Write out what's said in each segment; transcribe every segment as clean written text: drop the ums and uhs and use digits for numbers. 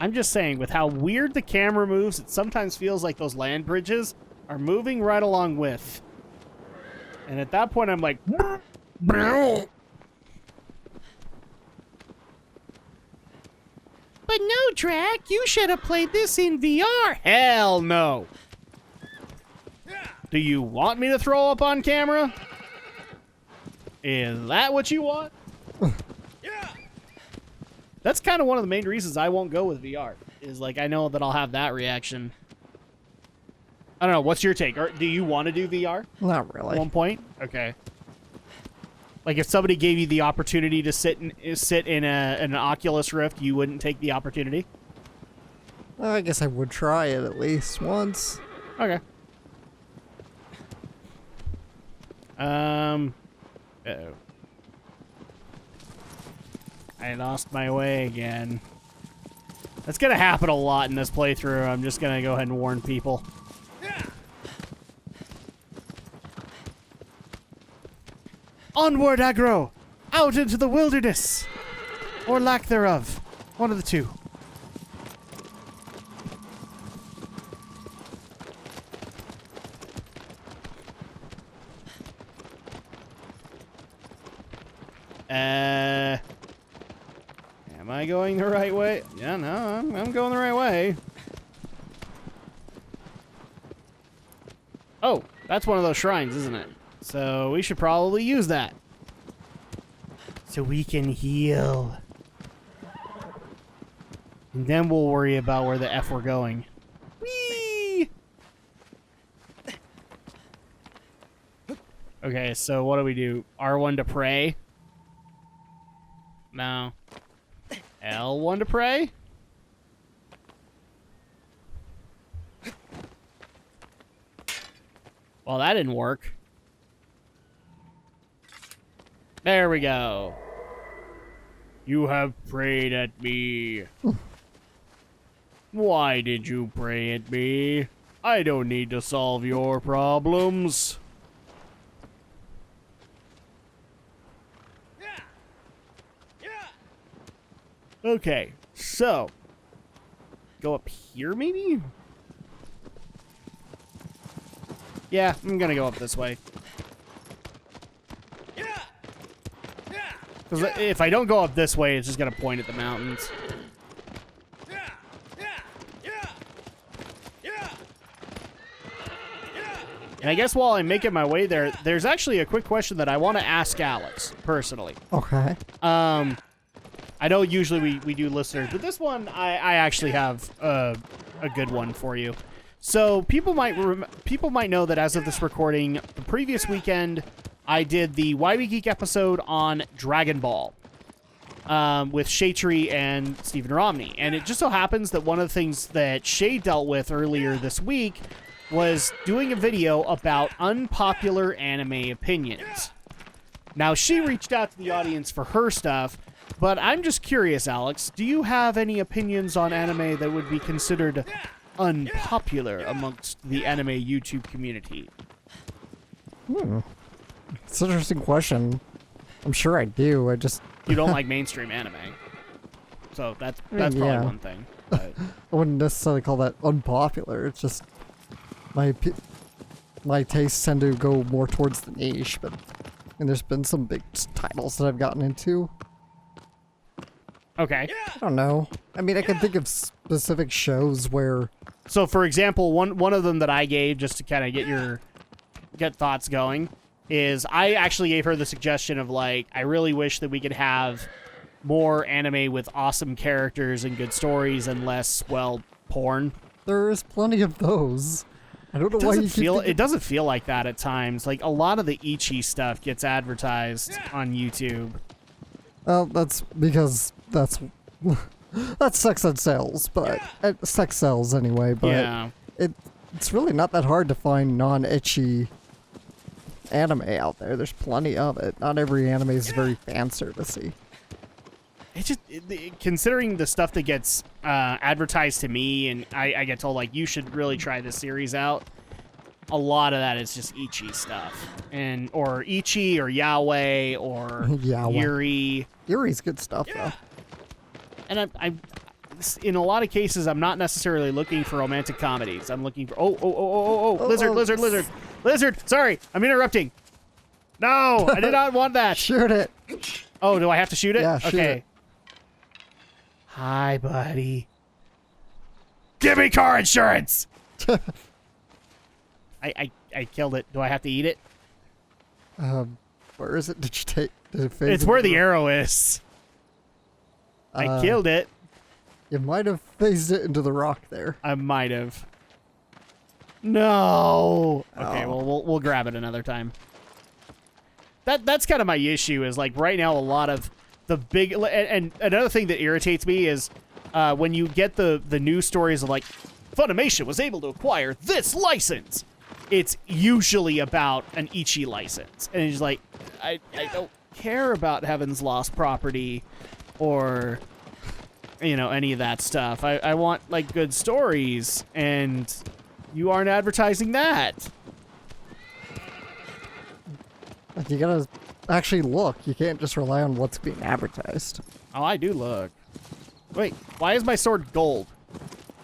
I'm just saying, with how weird the camera moves, it sometimes feels like those land bridges are moving right along with. And at that point, I'm like... But no, Drak, you should have played this in VR. Hell no. Do you want me to throw up on camera? Is that what you want? That's kind of one of the main reasons I won't go with VR. Is like, I know that I'll have that reaction. I don't know. What's your take? Or do you want to do VR? Not really. At one point? Okay. Like, if somebody gave you the opportunity to sit in an Oculus Rift, you wouldn't take the opportunity? I guess I would try it at least once. Okay. Uh-oh. I lost my way again. That's gonna happen a lot in this playthrough. I'm just gonna go ahead and warn people. Onward, aggro! Out into the wilderness! Or lack thereof. One of the two. Am I going the right way? Yeah, no, I'm going the right way. Oh, that's one of those shrines, isn't it? So we should probably use that. So we can heal. And then we'll worry about where the F we're going. Whee! Okay, so what do we do? R1 to pray? No. L1 to pray? Well, that didn't work. There we go. You have prayed at me. Why did you pray at me? I don't need to solve your problems. Okay, so go up here, maybe? Yeah, I'm gonna go up this way. Because if I don't go up this way, it's just gonna point at the mountains. And I guess while I'm making my way there, there's actually a quick question that I want to ask Alex, personally. Okay. I know usually we do listeners, but this one I actually have a good one for you. So people might know that as of this recording, the previous weekend I did the Why We Geek episode on Dragon Ball with Shaytree and Stephen Romney, and it just so happens that one of the things that Shay dealt with earlier this week was doing a video about unpopular anime opinions. Now she reached out to the audience for her stuff. But I'm just curious, Alex, do you have any opinions on anime that would be considered unpopular amongst the anime YouTube community? It's an interesting question. I'm sure I do. I just... You don't like mainstream anime. So that's probably one thing. But... I wouldn't necessarily call that unpopular. It's just... My tastes tend to go more towards the niche, but... And there's been some big titles that I've gotten into. Okay. I don't know. I mean, I can think of specific shows where... So, for example, one of them that I gave, just to kind of get thoughts going, is I actually gave her the suggestion of, like, I really wish that we could have more anime with awesome characters and good stories and less, well, porn. There is plenty of those. I don't know why you keep It doesn't feel like that at times. Like, a lot of the Ichi stuff gets advertised on YouTube. Well, that's because that's sex and sells, but sex sells anyway. But yeah. It's really not that hard to find non-ecchi anime out there. There's plenty of it. Not every anime is very fan servicey. It's just considering the stuff that gets advertised to me, and I get told like you should really try this series out. A lot of that is just Ichi stuff, or Ichi or Yaoi or Yuri. Yuri's good stuff though. And in a lot of cases, I'm not necessarily looking for romantic comedies. I'm looking for lizard, lizard, lizard, lizard. Sorry, I'm interrupting. No, I did not want that. Shoot it. Oh, do I have to shoot it? Yeah, shoot okay. it. Hi, buddy. Give me car insurance. I killed it. Do I have to eat it? Where is it? Did you take? Did it phase It's where the arrow is. I killed it. You might have phased it into the rock there. I might have. No. Okay, Oh. well, we'll grab it another time. That's kind of my issue is like right now a lot of the big and another thing that irritates me is when you get the news stories of like Funimation was able to acquire this license. It's usually about an Ichi license, and it's like I don't care about Heaven's Lost property or any of that stuff. I want like good stories, and you aren't advertising that. You gotta actually look. You can't just rely on what's being advertised. Oh, I do look. Wait, why is my sword gold?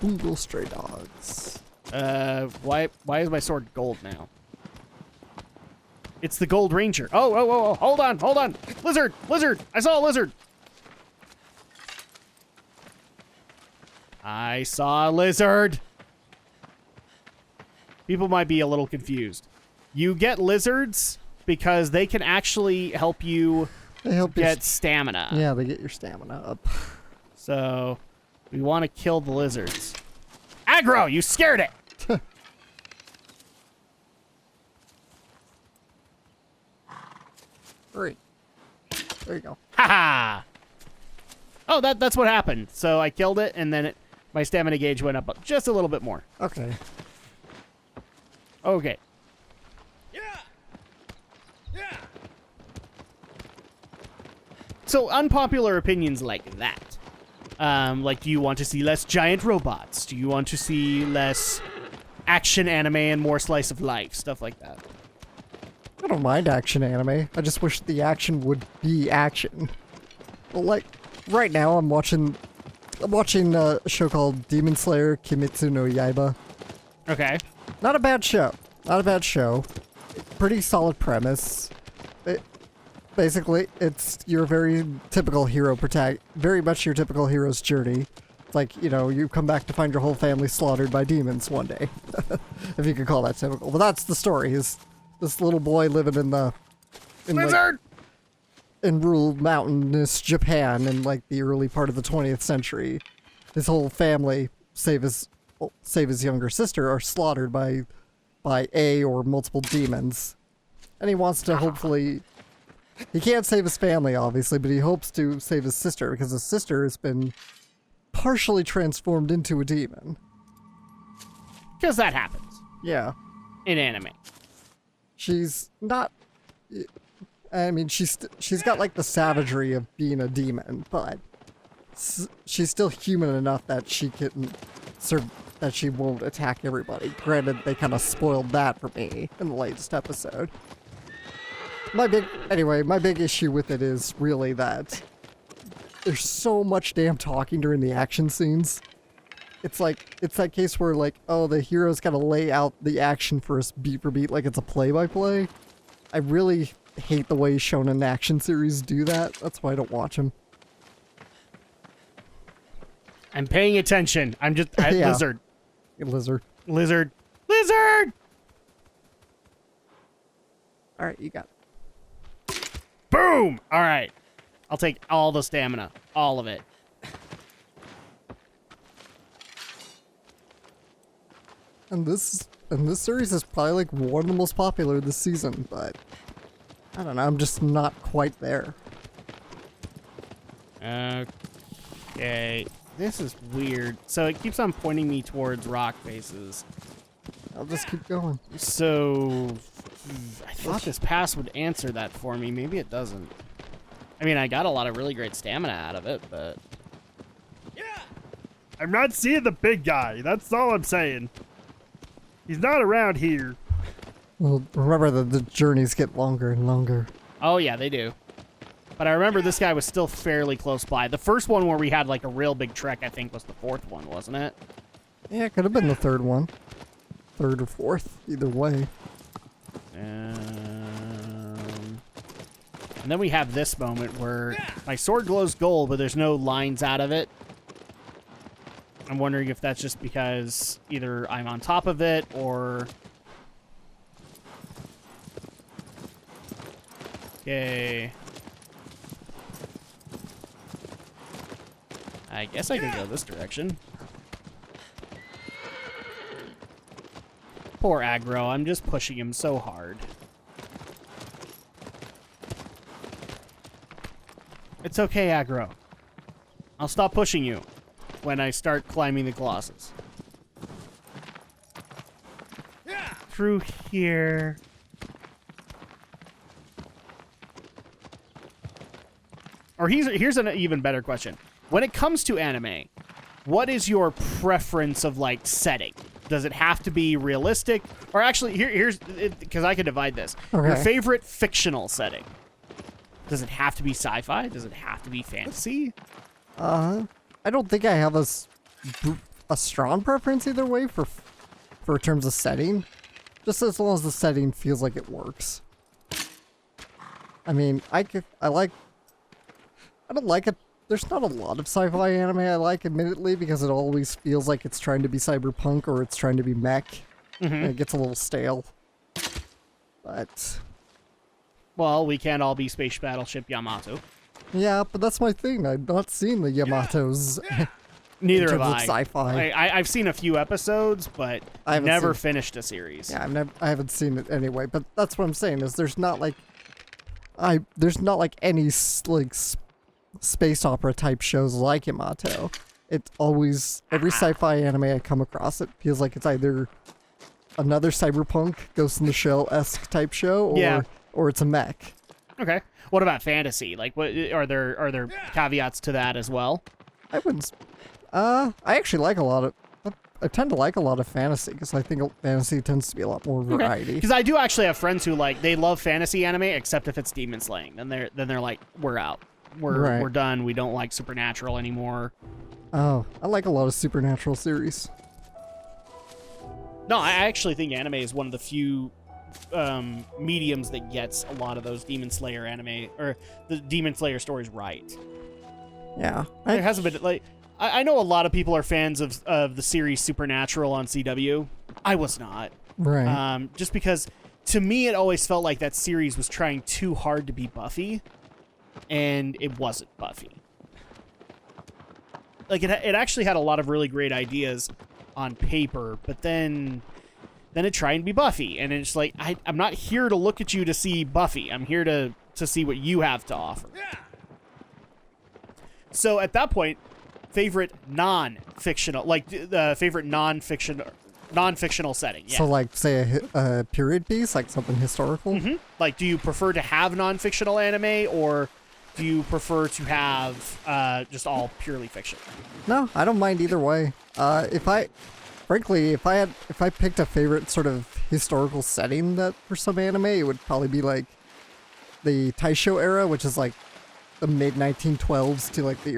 Boondle stray dogs. Why is my sword gold now? It's the Gold Ranger. Oh, hold on. Lizard, I saw a lizard. I saw a lizard. People might be a little confused. You get lizards because they can actually help you get stamina. Yeah, they get your stamina up. So, we want to kill the lizards. Aggro, you scared it! Great. There you go. Haha! Oh, that's what happened. So I killed it, and then my stamina gauge went up just a little bit more. Okay. Okay. So unpopular opinions like that. Like, do you want to see less giant robots? Do you want to see less action anime and more slice of life? Stuff like that. I don't mind action anime. I just wish the action would be action. Well, like, right now I'm watching a show called Demon Slayer Kimetsu no Yaiba. Okay. Not a bad show. Not a bad show. Pretty solid premise. Basically, it's your very typical hero very much your typical hero's journey. It's like, you come back to find your whole family slaughtered by demons one day. If you could call that typical. But that's the story, is this little boy living in Lizard! in rural mountainous Japan in like the early part of the 20th century. His whole family, save his younger sister, are slaughtered by a or multiple demons. And he wants to hopefully... He can't save his family, obviously, but he hopes to save his sister, because his sister has been partially transformed into a demon. Because that happens. Yeah. In anime. She's not... I mean, she's got, like, the savagery of being a demon, but she's still human enough that she can that she won't attack everybody. Granted, they kind of spoiled that for me in the latest episode. My big issue with it is really that there's so much damn talking during the action scenes. It's that case where, like, oh, the hero's gotta lay out the action for us beat for beat like it's a play-by-play. I really hate the way shonen action series do that. That's why I don't watch them. I'm paying attention. I'm just... Yeah. Lizard. Lizard. Alright, you got it. Boom! All right. I'll take all the stamina. All of it. And this series is probably like one of the most popular this season, but I don't know, I'm just not quite there. Okay. This is weird. So it keeps on pointing me towards rock faces. I'll just keep going. So I thought this pass would answer that for me. Maybe it doesn't. I mean, I got a lot of really great stamina out of it, but... Yeah! I'm not seeing the big guy. That's all I'm saying. He's not around here. Well, remember that the journeys get longer and longer. Oh, yeah, they do. But I remember this guy was still fairly close by. The first one where we had like a real big trek, I think, was the fourth one, wasn't it? Yeah, it could have been the third one. Third or fourth, either way. And then we have this moment where my sword glows gold, but there's no lines out of it. I'm wondering if that's just because either I'm on top of it or... Okay. I guess I could go this direction. Poor aggro, I'm just pushing him so hard. It's okay, aggro. I'll stop pushing you when I start climbing the Colossus. Through here. Or here's an even better question. When it comes to anime, what is your preference of, like, setting? Does it have to be realistic? Or actually, here's... Because I can divide this. Okay. Your favorite fictional setting. Does it have to be sci-fi? Does it have to be fantasy? I don't think I have a strong preference either way for terms of setting. Just as long as the setting feels like it works. I mean, I don't like it. There's not a lot of sci-fi anime I like, admittedly, because it always feels like it's trying to be cyberpunk or it's trying to be mech. And it gets a little stale. But... Well, we can't all be Space Battleship Yamato. yeah, but that's my thing. I've not seen the Yamatos. Neither in have terms of I. sci-fi. I've seen a few episodes, but I haven't never seen- finished a series. Yeah, I haven't seen it anyway, but that's what I'm saying is there's not like any space opera type shows like Yamato. It's always every sci-fi anime I come across, it feels like it's either another cyberpunk Ghost in the Shell-esque type show or it's a mech. Okay. What about fantasy? Like, what are there caveats to that as well? I wouldn't. I actually like a lot of. I tend to like a lot of fantasy because I think fantasy tends to be a lot more variety. Because I do actually have friends who they love fantasy anime, except if it's demon slaying. Then they're like, we're out. We're done. We don't like supernatural anymore. Oh, I like a lot of supernatural series. No, I actually think anime is one of the few mediums that gets a lot of those Demon Slayer anime or the Demon Slayer stories right. Yeah, There hasn't been I know a lot of people are fans of the series Supernatural on CW. I was not. Right. Just because to me it always felt like that series was trying too hard to be Buffy, and it wasn't Buffy. Like it actually had a lot of really great ideas on paper, but then it tried to be Buffy, and it's like I'm not here to look at you to see Buffy. I'm here to see what you have to offer. So at that point, favorite non-fictional, favorite non-fictional setting. Yeah. So, like, say a period piece, like something historical. Mm-hmm. Like, do you prefer to have non-fictional anime, or do you prefer to have just all purely fiction? No, I don't mind either way. If I picked a favorite sort of historical setting that for some anime, it would probably be like the Taisho era, which is like the mid 1912s to like the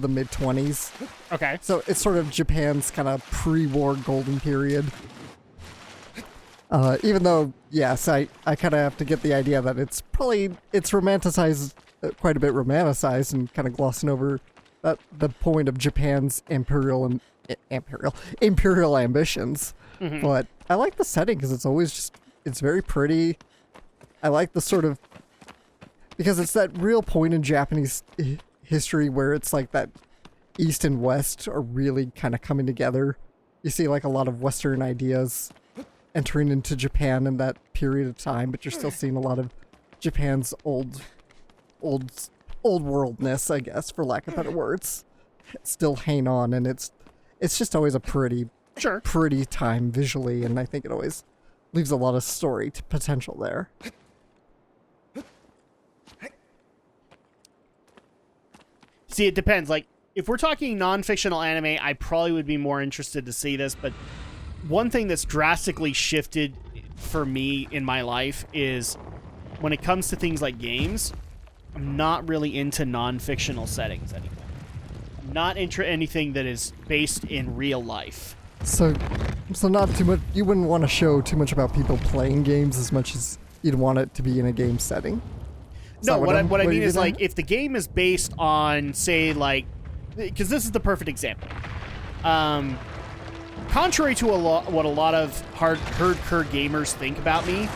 mid 20s. Okay. So it's sort of Japan's kind of pre-war golden period. Even though, yes, I kind of have to get the idea that it's romanticized, quite a bit romanticized, and kind of glossing over the point of Japan's imperial ambitions. Mm-hmm. But I like the setting because it's very pretty. I like the sort of, because it's that real point in Japanese history where it's like that East and West are really kind of coming together. You see like a lot of Western ideas entering into Japan in that period of time, but you're still seeing a lot of Japan's old worldness, I guess, for lack of better words, still hang on, and it's just always a pretty time visually, and I think it always leaves a lot of story potential there. See, it depends. Like, if we're talking non-fictional anime, I probably would be more interested to see this, but one thing that's drastically shifted for me in my life is when it comes to things like games, I'm not really into non-fictional settings anymore. I'm not into anything that is based in real life. So not too much. You wouldn't want to show too much about people playing games as much as you'd want it to be in a game setting. No, what I mean is, like, if the game is based on, say, like, because this is the perfect example. Contrary to what a lot of hardcore gamers think about me,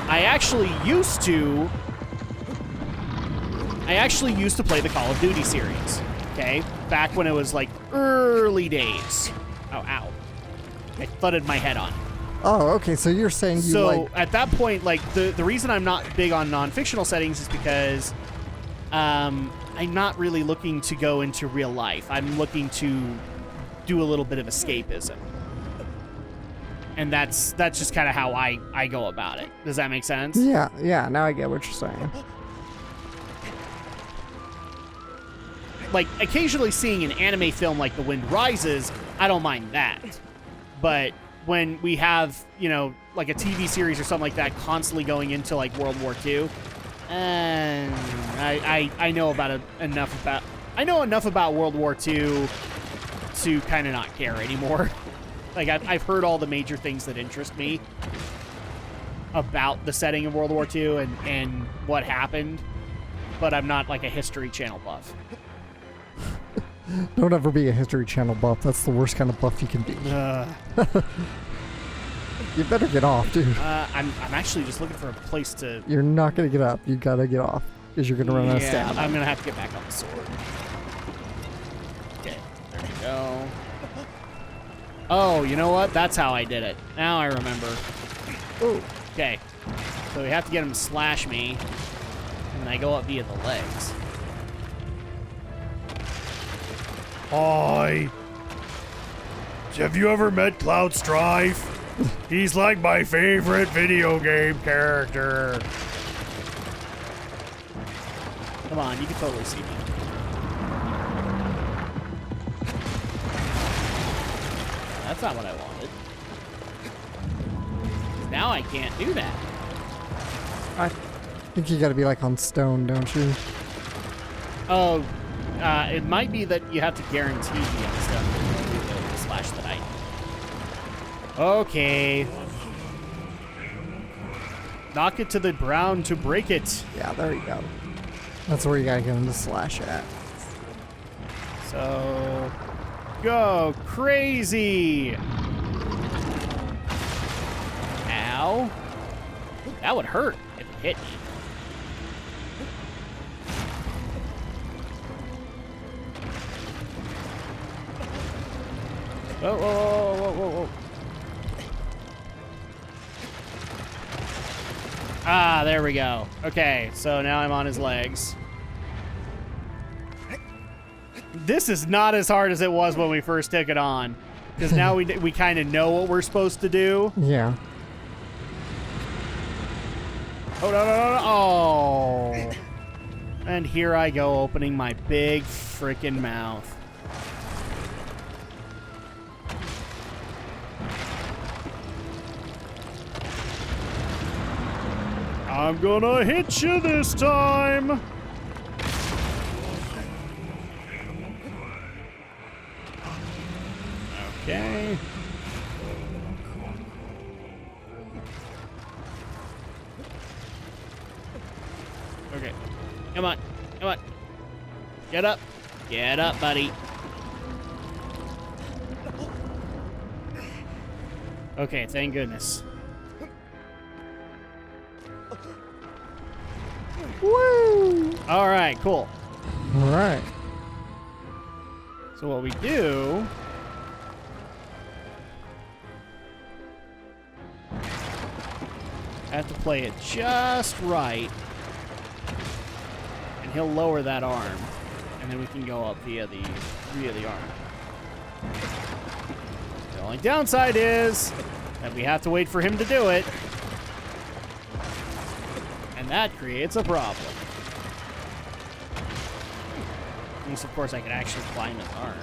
I actually used to play the Call of Duty series. Okay, back when it was like early days. Oh, ow! I thudded my head on. Oh, okay. So you're saying you like... at that point, like, the reason I'm not big on non-fictional settings is because I'm not really looking to go into real life. I'm looking to do a little bit of escapism. And that's just kind of how I go about it. Does that make sense? Yeah, now I get what you're saying. Like, occasionally seeing an anime film like The Wind Rises, I don't mind that. But when we have, you know, like a TV series or something like that constantly going into, like, World War II, and I know enough about World War II to kind of not care anymore. Like, I've heard all the major things that interest me about the setting of World War II and what happened, but I'm not, like, a History Channel buff. Don't ever be a History Channel buff. That's the worst kind of buff you can be. You better get off, dude. I'm actually just looking for a place to... You're not going to get up. You got to get off because you're going to run out of stamina. I'm going to have to get back on the sword. Okay, there we go. Oh, you know what? That's how I did it. Now I remember. Oh. Okay, so we have to get him to slash me, and then I go up via the legs. Hi. Have you ever met Cloud Strife? He's like my favorite video game character. Come on, you can totally see me. That's not what I wanted. Now I can't do that. I think you got to be like on stone, don't you? Oh, it might be that you have to guarantee the other stuff. The slash that I do. Okay. Knock it to the ground to break it. Yeah, there you go. That's where you gotta get him to slash at. So, go crazy. Ow. That would hurt if it hit me. Whoa, whoa, whoa, whoa, whoa. Ah, there we go. Okay, so now I'm on his legs. This is not as hard as it was when we first took it on. Because now we kind of know what we're supposed to do. Yeah. Oh, no, no, no, no. Oh. And here I go opening my big freaking mouth. I'm gonna hit you this time. Okay. Okay. Come on. Come on. Get up. Get up, buddy. Okay, thank goodness. Woo! All right, cool. All right. So what we do... I have to play it just right. And he'll lower that arm. And then we can go up via the arm. The only downside is that we have to wait for him to do it. And that creates a problem. Unless, of course, I could actually climb his arm.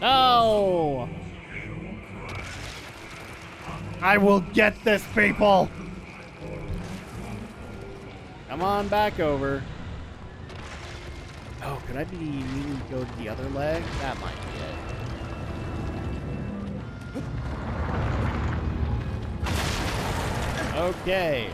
No! I will get this, people! on back over. Oh, could I be meaning to go to the other leg? That might be it. Okay.